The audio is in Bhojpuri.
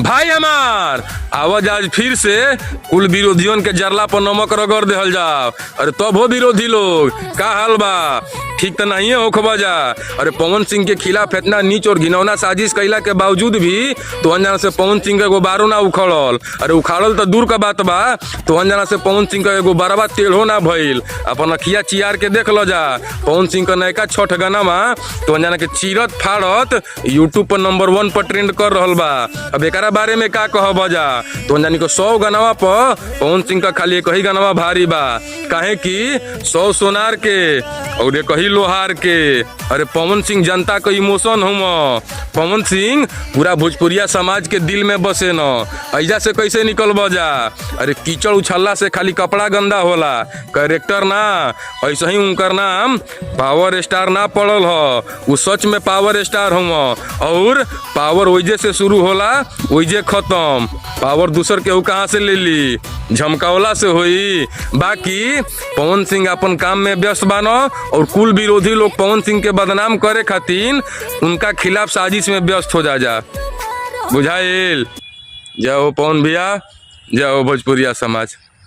भाई हमार आवाज आज फिर से कुल विरोधियों के जरला पर नमक रगड़ देहल जाओ। अरे तब हो विरोधी लोग का हाल बा, ठीक तो नहीं हो खबजा। अरे पवन सिंह के खिलाफ इतना नीच और घिनौना साजिश कैला के बावजूद भी तो अनजाना से पवन सिंह का एगो बारो ना उखड़ल। अरे उखाड़ल तो दूर का बात बा, तो अनजाना से पवन सिंह का एगो बारवा टेढ़ो ना भइल। अपन अखिया चियार के देख लो जा पवन सिंह का नयका छठ गाना में तो अनजाना के चीरत फाड़त यूट्यूब पर नंबर 1 पर ट्रेंड कर रहल बा। अब एकरा बारे में का कहब जा, तो अनजानी को 100 गानावा पर पवन सिंह का खाली एक ही गानावा भारी बा, काहे कि 100 सोनार के और एक ही लोहार के। अरे पवन सिंह जनता का इमोशन हम, पवन सिंह पूरा भोजपुरिया समाज के दिल में बसे न, ऐजा से कैसे निकल बजा। अरे कीचड़ उछलला से खाली कपड़ा गंदा होला, कैरेक्टर ना। ऐसा ही उनकर नाम पावर स्टार ना पड़ल ह, वो सच में पावर स्टार हम। और पावर ओइजे से शुरू होला ओइजे खत्म, पावर दूसर केहू कहाँ से ले ली, झमकावला से होई। बाकी पवन सिंह अपन काम में व्यस्त बानो और कुल विरोधी लोग पवन सिंह के बदनाम करे खातिर उनका खिलाफ साजिश में व्यस्त हो जा बुझाइल। जय हो पवन भैया, जय हो भोजपुरिया समाज।